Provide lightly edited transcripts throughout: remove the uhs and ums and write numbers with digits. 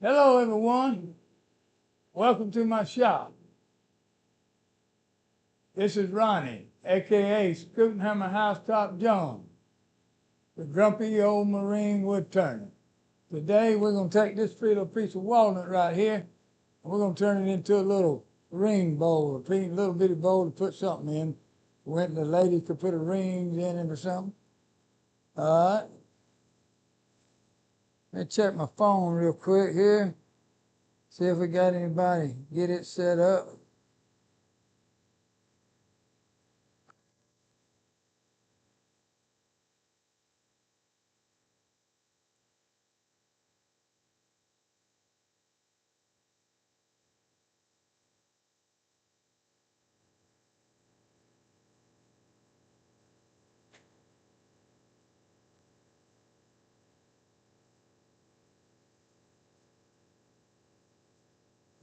Hello everyone, welcome to my shop. This is Ronnie, aka Scootenhammer Housetop John, the grumpy old Marine wood turner. Today we're going to take this little piece of walnut right here and we're going to turn it into a little ring bowl, a little bitty bowl to put something in. When the lady could put her rings in it or something. All right. Let me check my phone real quick here. See if we got anybody get it set up.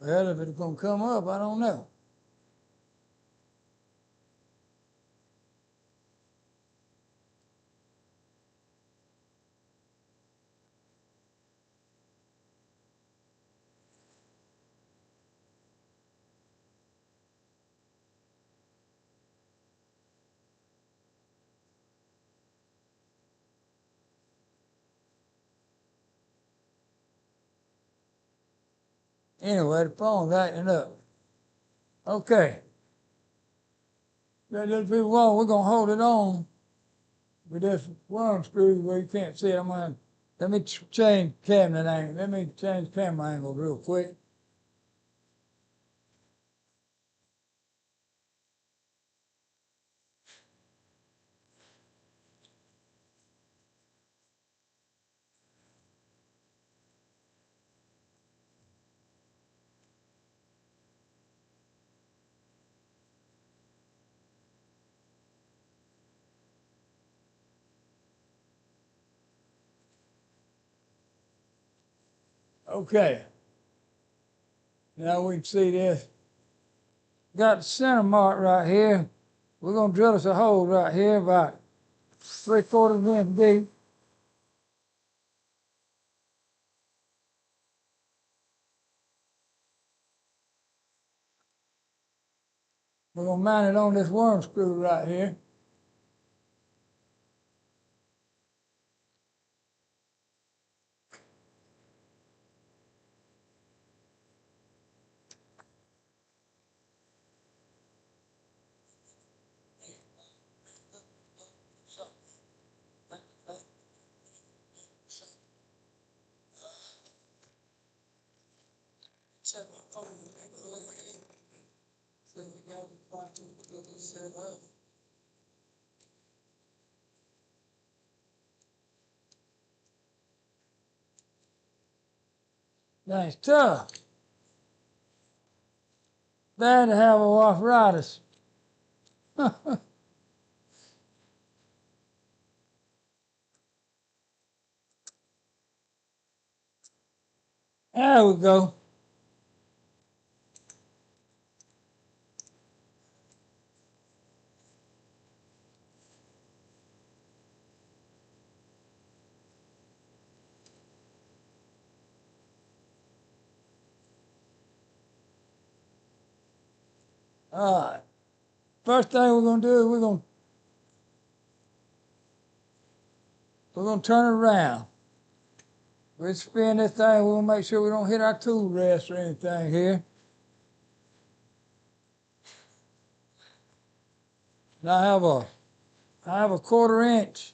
Well, if it's going to come up, I don't know. Anyway, the phone's acting up. Okay. That little bit wall, we're going to hold it on with this worm screw where you can't see it. Let me change camera angle. Let me change camera angle real quick. Okay. Now we can see this. Got the center mark right here. We're going to drill us a hole right here about 3/4 inch deep. We're going to mount it on this worm screw right here. That's tough. Bad to have arthritis. There we go. All right. First thing we're going to do is we're going to turn it around. We'll spin this thing. We'll make sure we don't hit our tool rest or anything here. Now I have a 1/4 inch.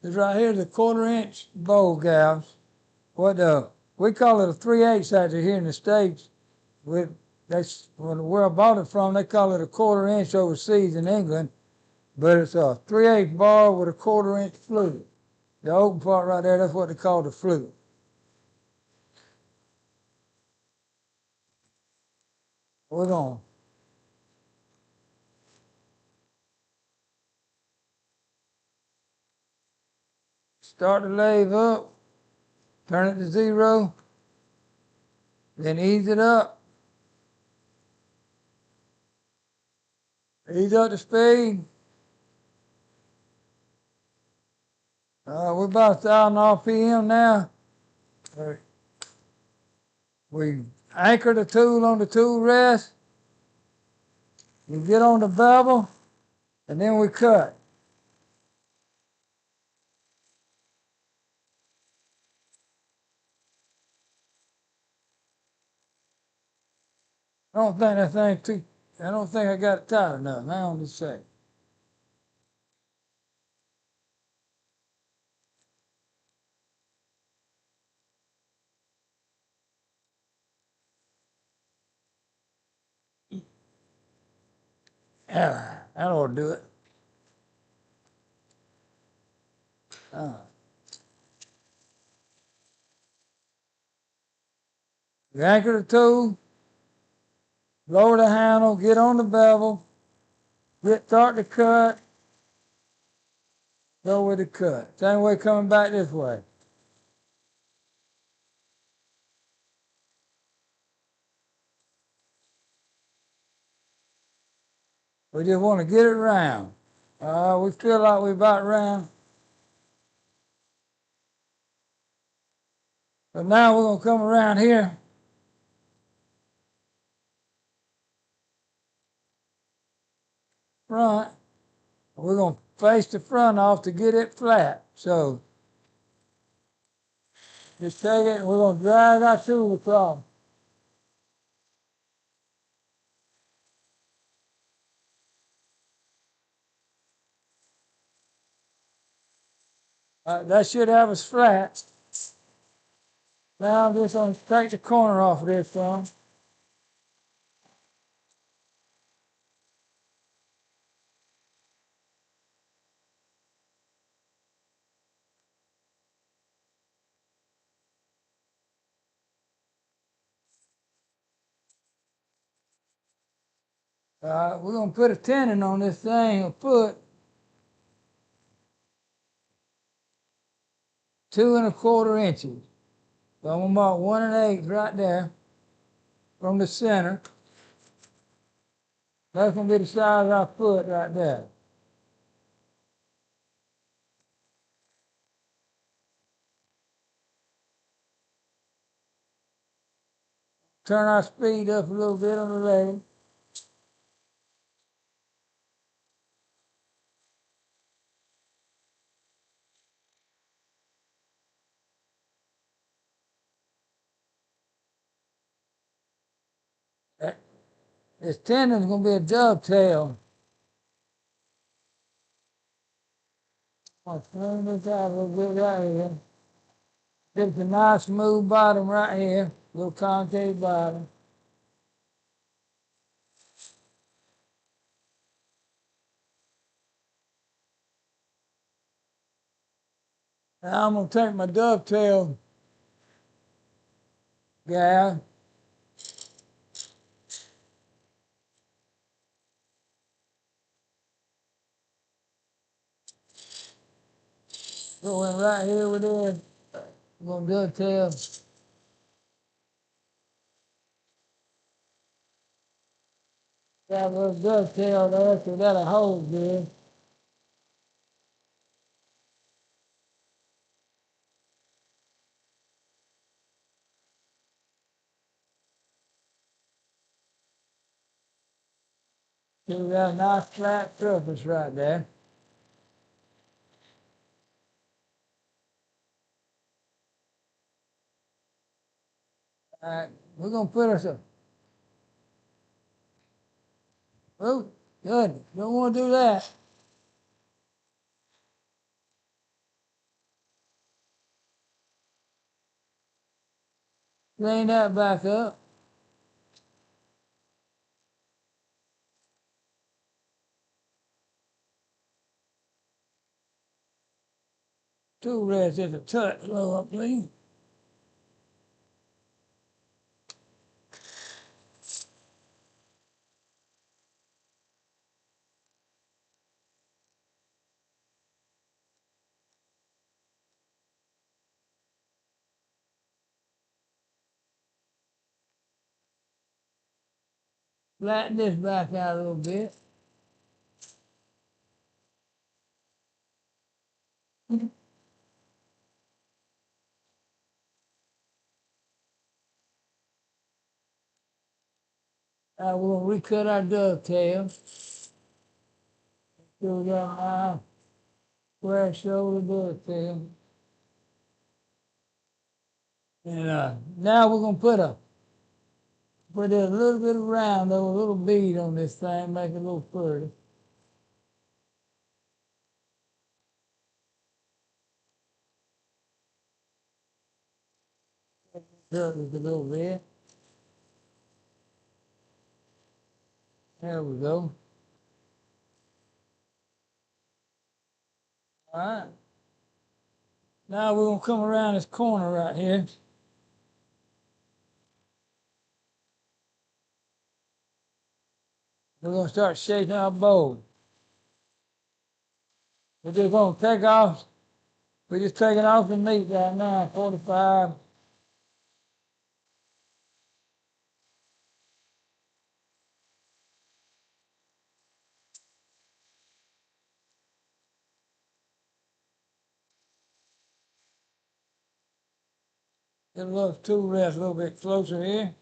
This right here is a 1/4 inch bowl gouge. We call it a 3/8 out here in the States. That's where I bought it from. They call it a 1/4 inch overseas in England, but it's a 3/8 bar with a 1/4 inch flute. The open part right there, that's what they call the flute. We're going to start the lathe up, turn it to 0, then ease it up, Ease up the speed. We're about 1,000 RPM now. We anchor the tool on the tool rest. We get on the bevel, and then we cut. I don't think that thing too, I don't think I got it tight enough. Hang on just a second. Yeah, that ought to do it. You anchor the tool, lower the handle, get on the bevel, start the cut, go with the cut. Same way coming back this way. We just want to get it round. We feel like we're about round. But now we're going to come around here. Front. We're going to face the front off to get it flat. So just take it and we're going to drag our tool across. That should have us flat. Now I'm just going to take the corner off of this thumb. We're going to put a tenon on this thing, a foot, 2¼ inches. So I'm going to mark 1 1/8 right there from the center. That's going to be the size of our foot right there. Turn our speed up a little bit on the leg. This tendon's going to be a dovetail. I'll turn this out a little bit right here. It's a nice smooth bottom right here, little concave bottom. Now I'm going to take my dovetail guide. Go in right here with it. I'm going to dovetail. Got a little dovetail there, so that'll hold good. So we got a nice flat surface right there. All right, we're going to put us a, oh, good, don't want to do that. Clean that back up. Tool rest is a touch low up, please. Flatten this back out a little bit. Now we're gonna recut our dovetail. So we got my square shoulder dovetail. And now we're gonna put a little bit of round, a little bead on this thing, make it a little further. Cut it a little bit. There we go. All right. Now we're gonna come around this corner right here. We're gonna start shaping our bow. We're just gonna take off. We're just taking off the meat right now, 45. Get a little tool rest a little bit closer here.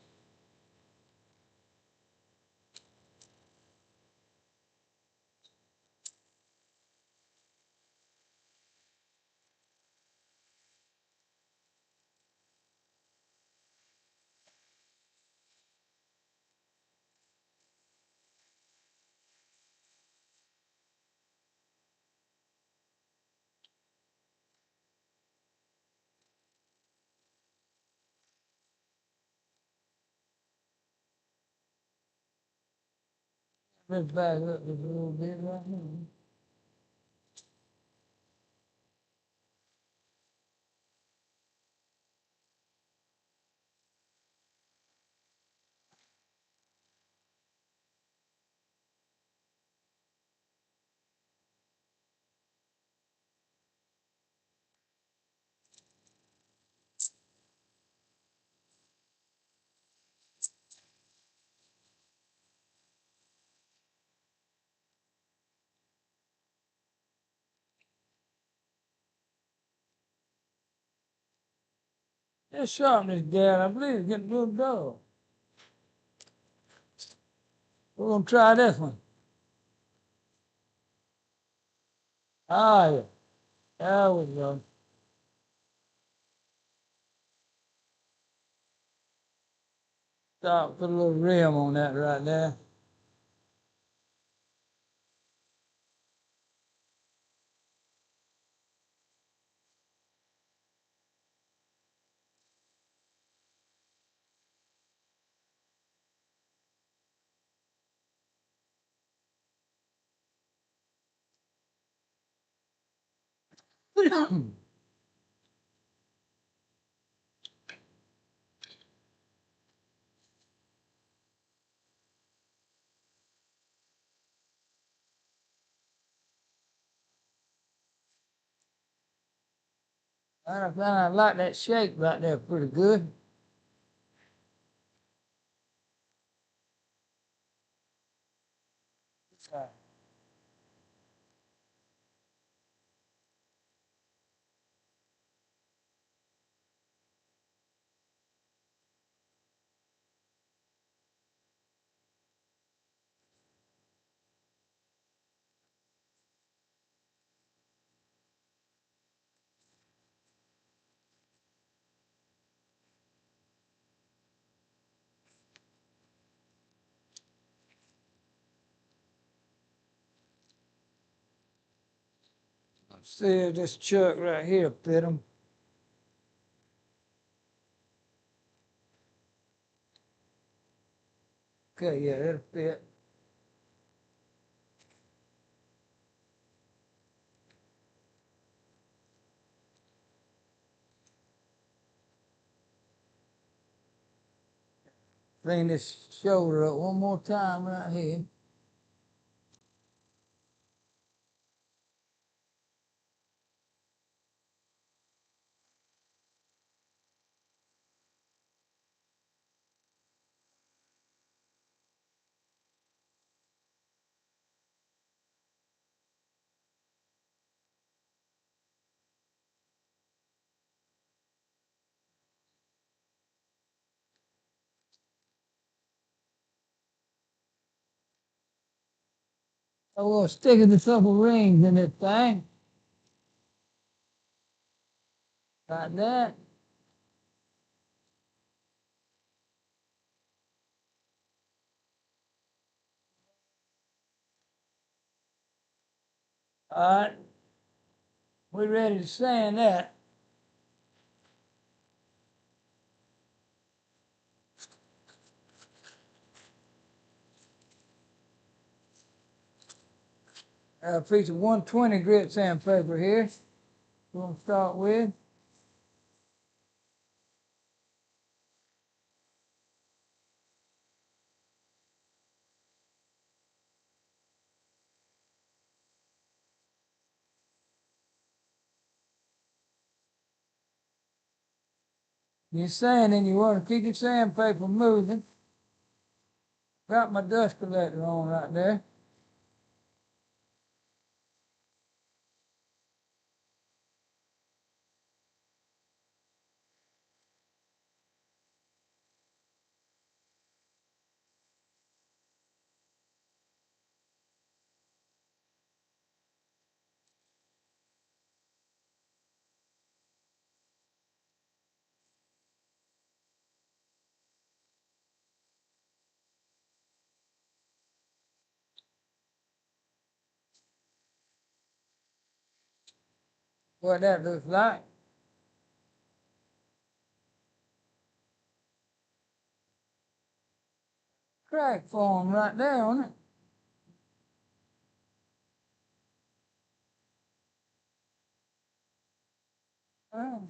Let's back up just a little bit right here. Let's sharpen this down. I believe it's getting a little dull. We're gonna try this one. Ah, yeah. There we go. Stop, put a little rim on that right there. I like that shape right there pretty good. Let's see if this chuck right here fit them. Okay, yeah, that'll fit. Clean this shoulder up one more time right here. So we'll stick a couple rings in this thing. Like that. All right. We're ready to sand that. I have a piece of 120 grit sandpaper here. We're going to start with. You're sanding, you want to keep your sandpaper moving. Got my dust collector on right there. What that looks like. Crack form right there on it. Oh.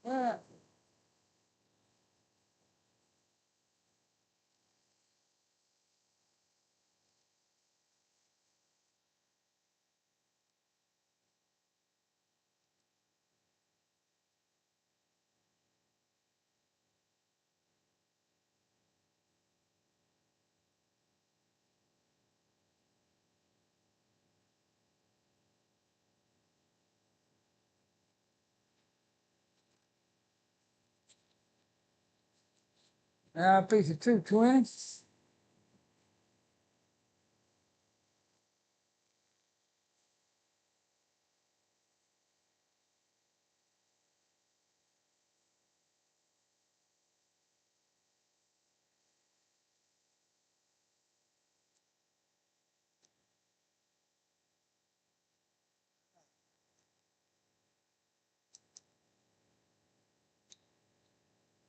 Yeah. Now a piece of 220.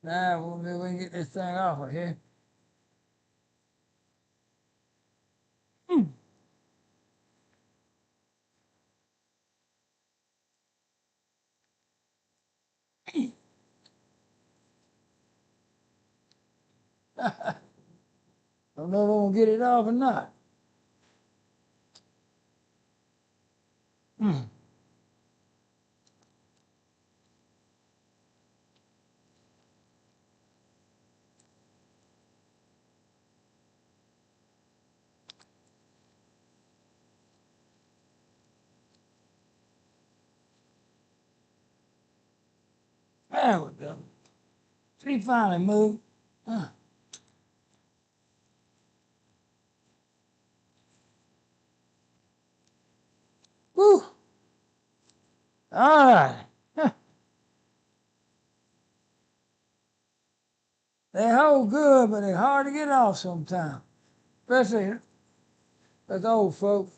Now we can get this thing off of here. Don't know if I'm gonna get it off or not. There we go. She finally moved. Woo! All right. They hold good, but they're hard to get off sometimes. Especially as old folks.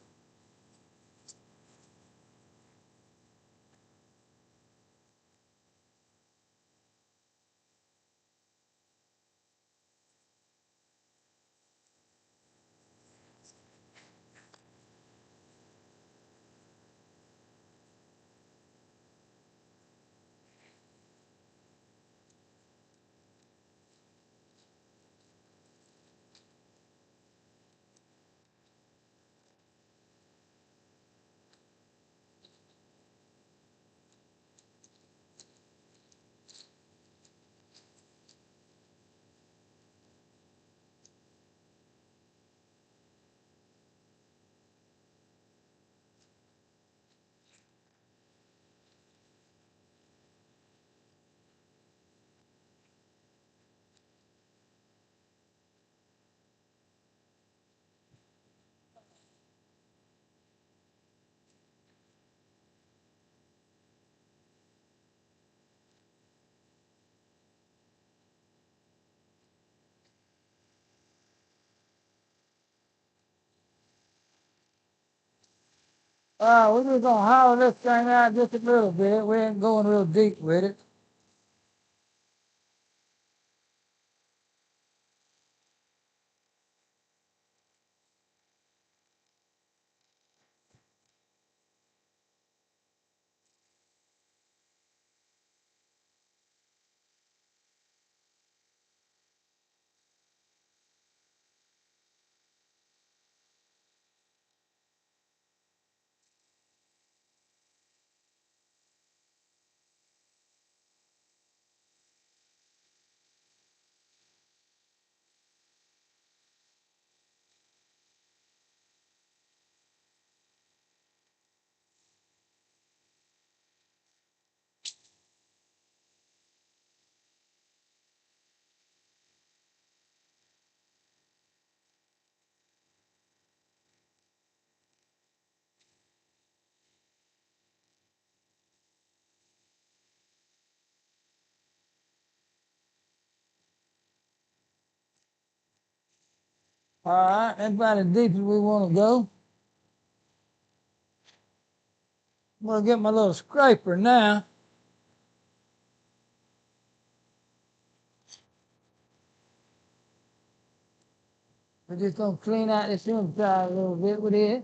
We're just gonna hollow this thing out just a little bit. We ain't going real deep with it. All right, that's about as deep as we want to go. I'm gonna get my little scraper now. We're just gonna clean out this inside a little bit with it.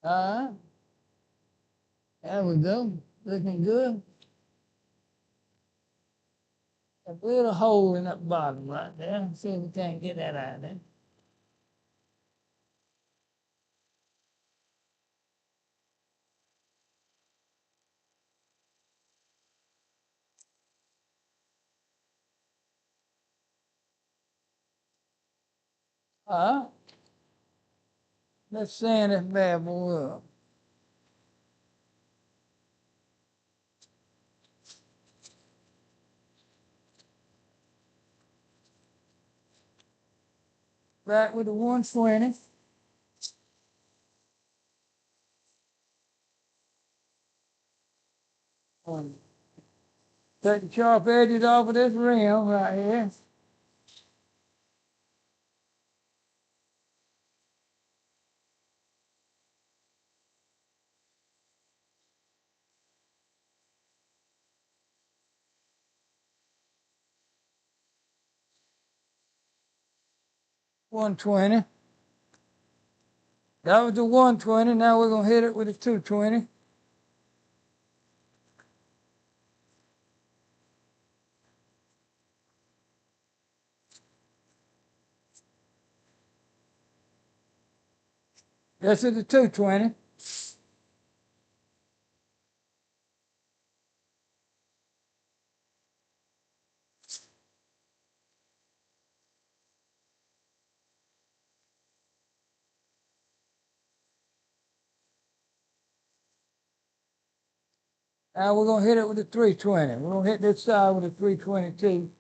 All right, there we go. Looking good. A little hole in that bottom right there. See if we can't get that out of there. All right, let's sand this bad boy up. Back with the 120. Take the sharp edges off of this rim right here. .120. That was the 120. Now we're gonna hit it with a 220. This is the 220. Now we're gonna hit it with a 320. We're gonna hit this side with a 322.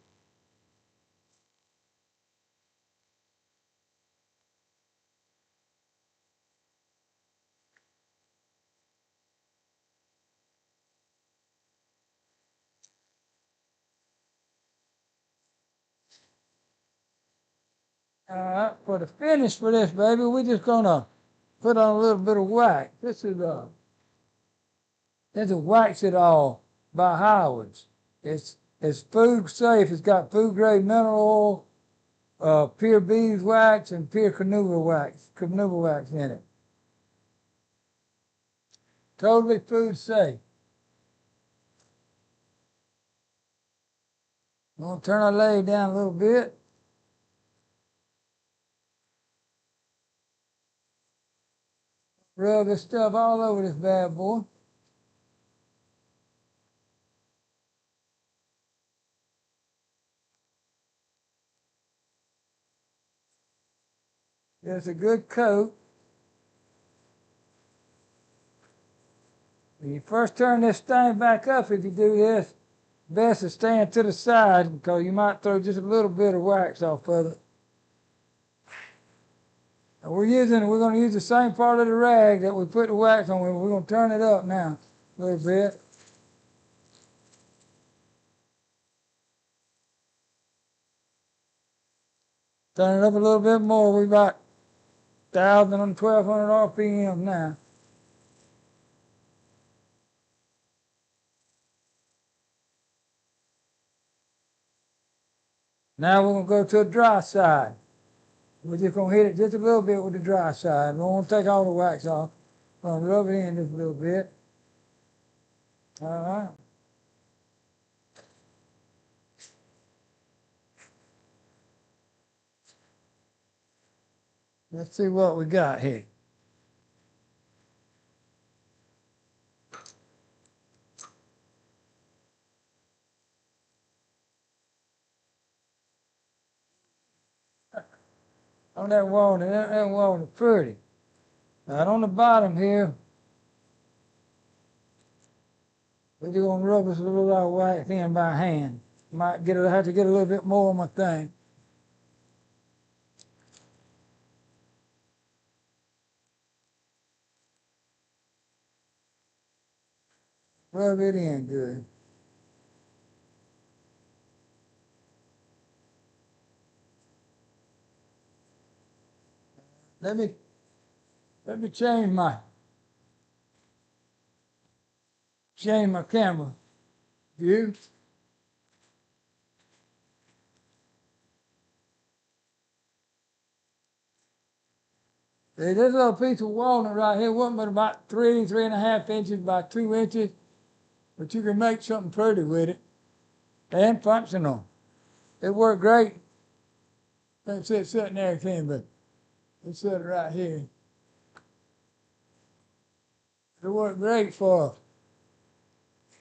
All right, for the finish for this, baby, we're just gonna put on a little bit of wax. This is Wax It All by Howard's. It's food safe. It's got food grade mineral oil, pure beeswax, and pure carnauba wax in it. Totally food safe. I'm gonna turn our lathe down a little bit. Rub this stuff all over this bad boy. It's a good coat. When you first turn this thing back up, if you do this, best is stand to the side because you might throw just a little bit of wax off of it. And we're gonna use the same part of the rag that we put the wax on. We're gonna turn it up now a little bit. Turn it up a little bit more. We about 1,000 and 1,200 RPM now. Now we're gonna go to the dry side. We're just gonna hit it just a little bit with the dry side. We don't want to take all the wax off. We're gonna rub it in just a little bit. All right. Let's see what we got here. On that walnut, that walnut pretty. Now on the bottom here, we're just gonna rub this little wax in by hand. Have to get a little bit more on my thing. Rub it in good. Let me change my camera view. See, this little piece of walnut right here wasn't but about 3.5 inches by 2 inches, but you can make something pretty with it and functional. It worked great. Don't say it's sitting there again, but it's sitting right here. It worked great for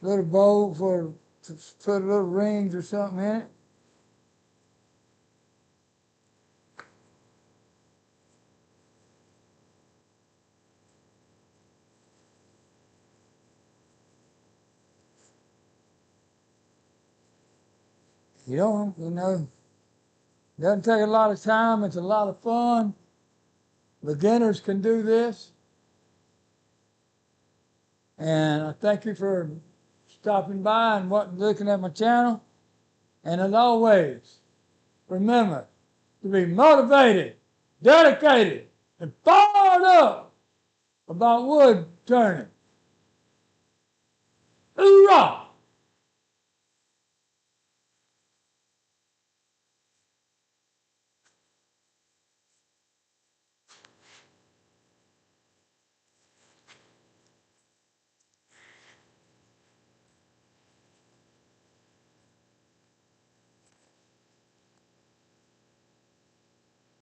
a little bowl to put little rings or something in it. Doesn't take a lot of time. It's a lot of fun. Beginners can do this. And I thank you for stopping by and looking at my channel. And as always, remember to be motivated, dedicated, and fired up about wood turning. Hoorah!